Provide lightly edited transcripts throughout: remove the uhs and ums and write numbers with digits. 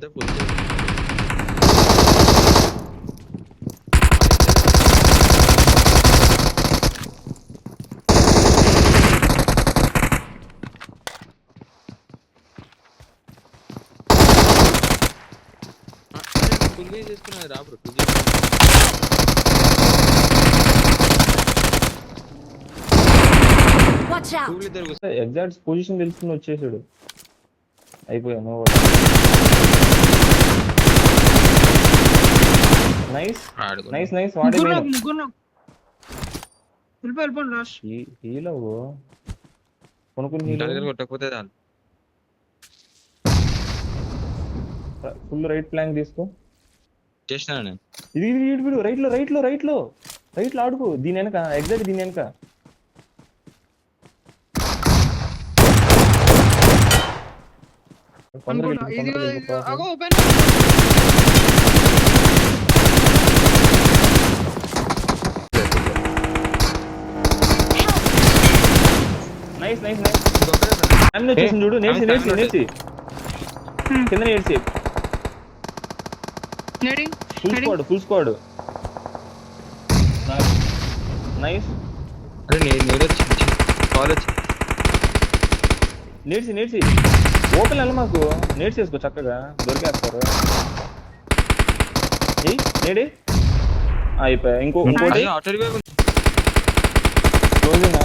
అంతా full full చేసుకున్నది రా బ్రో. ఎగ్జాక్ట్ పొజిషన్ తెలుసుకుని వచ్చేసాడు. అయిపోయా. Nice nice nice. హీల్ అవ్వు కొనుక్కుని కొట్టకపోతే ఫుల్ రైట్ ప్లాంక్ తీసుకో. చేసినా నేను. ఇది వీడు రైట్ లో రైట్ లో రైట్ లో రైట్ లో ఆడుకో. దీని వెనక ఎగ్జాక్ట్ దీని వెనక. Nice nice nice. వచ్చేసింది చూడు. నేర్చి నేర్చి నేర్చి కింద నేర్చి. Full squad full squad. Nice. నేర్చి నేర్చి ఓపెన్ వెళ్ళ మాకు. నేర్చి చేసుకో చక్కగా. దొరికేస్తారు. నేడి అయిపోయా. ఇంకోటి క్లోజింగ్.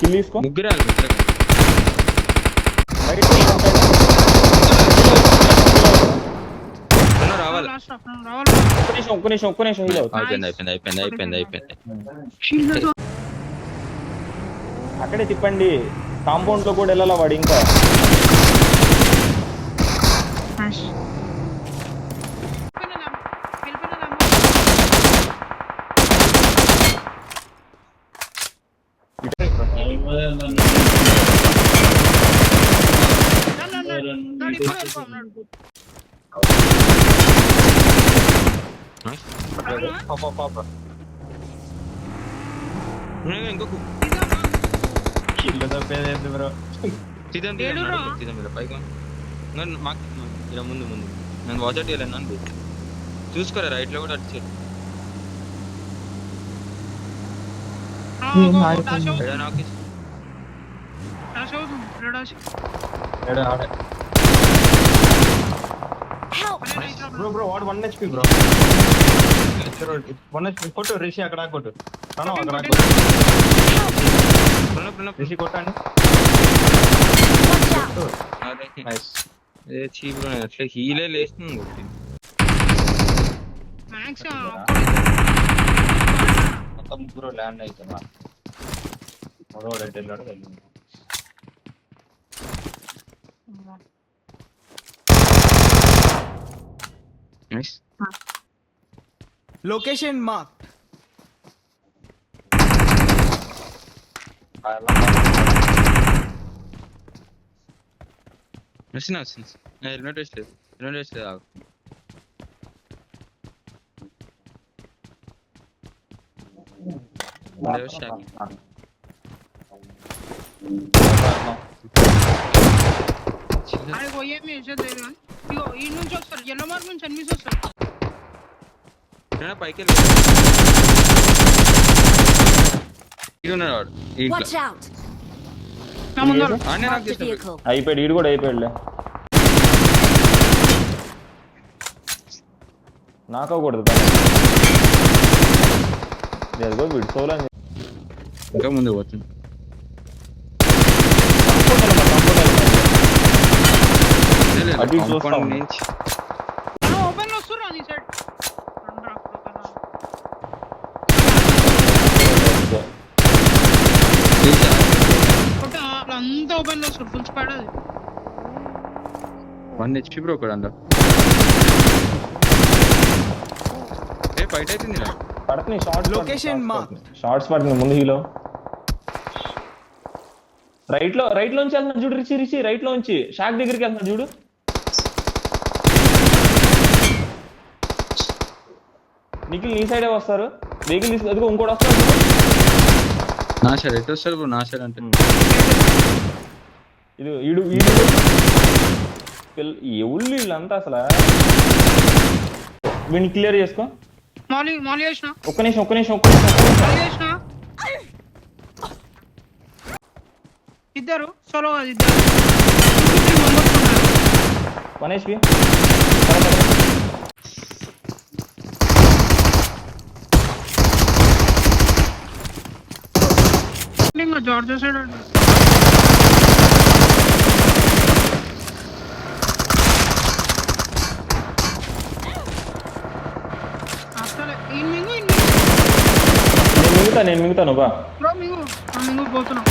కిల్ తీసుకో. ముగ్గురే ఒక్క నిమిషం హీల్ అవుతుంది. అయిపోయింది. అక్కడే తిప్పండి. కాంపౌండ్ లో కూడా వెళ్ళాలా వాడు. ఇంకా ముందు నేను వాచ్ వెళ్ళాను. చూసుకోరా రైట్ లో కూడా అటు బ్రో వాడు 1 HP బ్రో. 1 HP కొట్టు. రిషి అక్కడ కొట్టు. అక్కడ రిషి కొట్టండి. అట్లా హీలే లేస్తుంది. మొత్తం ముగ్గురు ల్యాండ్ అవుతున్నా. మరోడు ఎటు వెళ్ళాడు వెళ్ళింది. Location mark. హెల్మెట్ వేసలేదు. పైకి అయిపోయాడు. ఈడు కూడా అయిపోయాడులే. నాకూడదు వీడు సోలో ఇంకా ముందు పోతుంది. అంతా ఓపెన్ లో ఫుల్ స్క్వాడ్. అది 1 HP బ్రో కూడా అందులో. ఫైట్ అవుతుంది. పడుతుంది షార్ట్. Location mark. షార్ట్స్ పడుతుంది ముందు. హీలో రైట్ లో నుంచి వెళ్తున్నాడు చూడు. రిచి రైట్ లో నుంచి షాక్ దగ్గరికి వెళ్తున్నాడు చూడు. నిఖిల్ నీ సైడే వస్తారు. వెహికల్ తీసుకు. అదిగో ఇంకోటి వస్తాడు. నా సైడ్ ఎటు వస్తారు బ్రో? నా సైడ్ అంటే ఇది ఎవళ్ళు వీళ్ళంతా అసలు. వీడిని క్లియర్ చేసుకో. మాలి చేసిన ఒక్క నిమిషం మాలి చేసిన ఇద్దరు సోలో కాదు ఇద్దరు 3 members ఉన్నారు. 1 HP. ఇంకా జార్జ్ సైడ్ అసలు నేను మింగుతాను బా. బ్రో మింగు పోతున్నాం.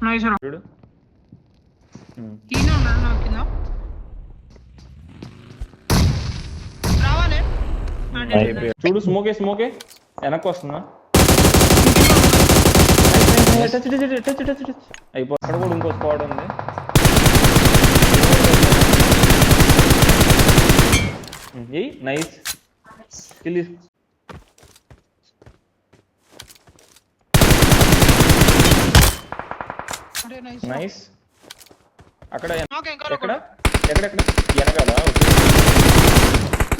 నైస్ రా. చూడు ఈయన ఉన్నాడు నా కింద. రావాలి చూడు. స్మోకే వెనక్కి వస్తున్నా. అయిపో. అక్కడ కూడా ఇంకో స్క్వాడ్ ఉంది. Nice kill. నైస్. అక్కడ ఎక్కడ వెనకాల.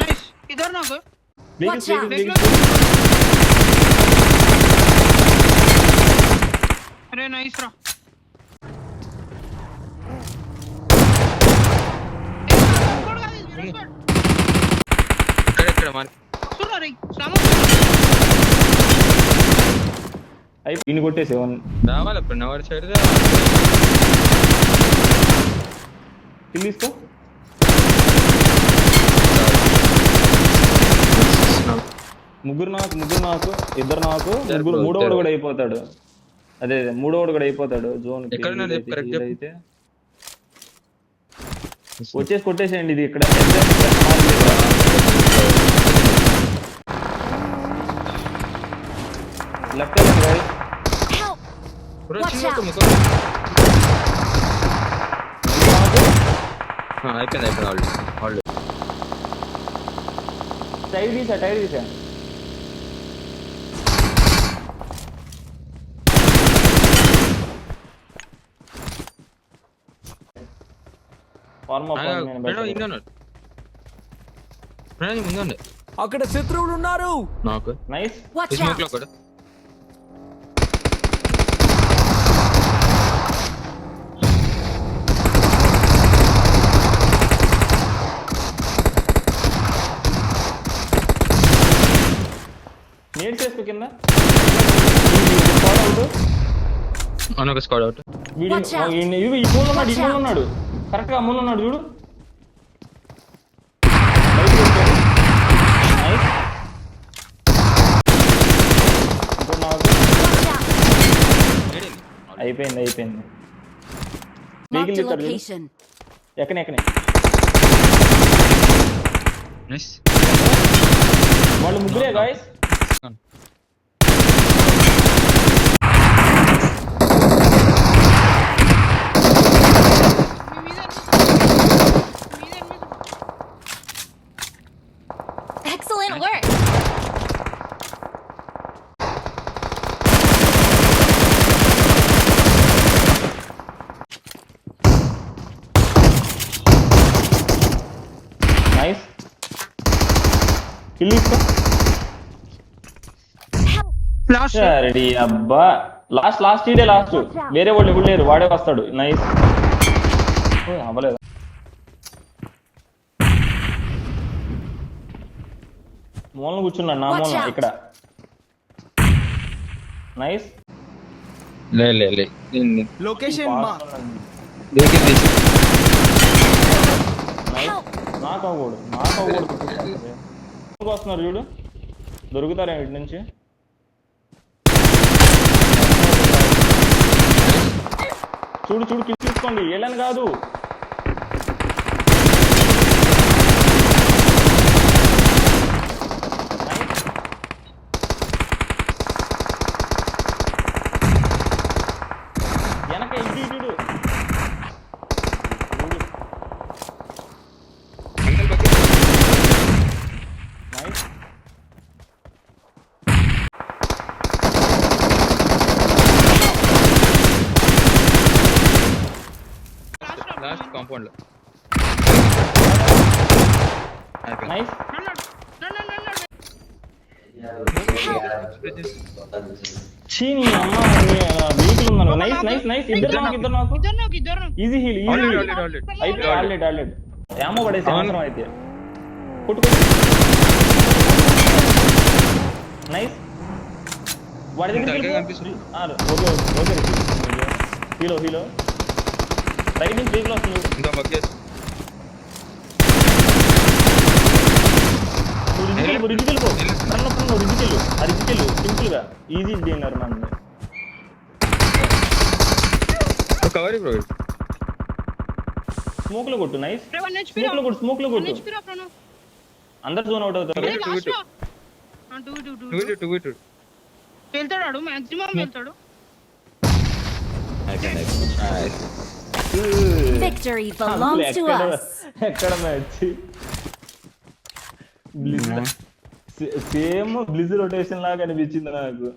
నైస్ ఇద్దరు నాకు అరే నైస్ రా. ఇక్కడ మరి ఇన్ని కొట్టేసి రావాలి అప్పుడు నవర్ సైడ్ కిల్ తీసుకో. ముగ్గురు నాకు ఇద్దరు నాకు మూడోడు కూడా అయిపోతాడు. అదే మూడోడు కూడా అయిపోతాడు. జోన్ అయితే వచ్చేసి కొట్టేసేయండి. ఇది ఇక్కడ లెఫ్ట్ అయిపోయింది ఆల్రెడీ. టైర్ తీసా. ముందు అక్కడ శత్రువులు ఉన్నారు. నాకు నైస్. స్మోక్ లో కూడా నేడ్ చేసుకో కింద. ఒక స్క్వాడ్ అవుట్. ఈ మూల ఉన్నాడు. కరెక్ట్ గా మూల ఉన్నాడు చూడు. అయిపోయింది. ఎక్కనే వాళ్ళు ముగ్గురే guys. Excellent work. Nice. Kill తీసుకో. రెడీ. అబ్బా లాస్ట్ ఇడే లాస్ట్. వేరే వాళ్ళు ఎవరు లేరు. వాడే వస్తాడు. నైస్. అవ్వలేదు. మూలన కూర్చున్నాడు. నా మూలన ఇక్కడ. నైస్. Location mark. నాకు అవ్వకూడదు. వస్తున్నారు చూడు. దొరుకుతారా ఇటు నుంచి. చూడు కిల్ తీసుకోండి. ఏళ్ళని కాదు. వెనక ఇది చూడు. నైస్. కాంపౌండ్ లో అయిపోయింది. నైస్. చీని అమ్మ వెహికల్ ఉందన్న. Nice nice nice. ఇద్దరు నాకు ఇద్దరు ఈజీ హీల్ ఈజీ Already, హీల్. already, already. అయిపోయి ఆల్రెడీ ఆల్రెడీ ఏమో పడేసి అవును. అవసరం అయితే కొట్టుకో. నైస్. వాడి దగ్గర తలకాయ కనిపిస్తుంది. ఓకే ఓకే హీలో హీలో రైట్ నుంచి వెహికల్ వస్తుంది. ఇంకా బగ్గేసి నువ్వు రిజికెల్ పో. నువ్వు రిజికెల్ ఆ రిజికెల్ సింపుల్ గా ఈజీ డిన్నర్ మన కవర్ బ్రో. స్మోక్ లో కొట్టు. నైస్. స్మోక్ లో కొట్టు. అందరు జోన్ అవుట్ అవుతారు. వెళ్తాడు మాక్సిమం వెళ్తాడు. Victory belongs to us. ఎక్కడ మ్యాచ్ సేమ్ బ్లిజ్ రొటేషన్ లాగా అనిపించింది నాకు.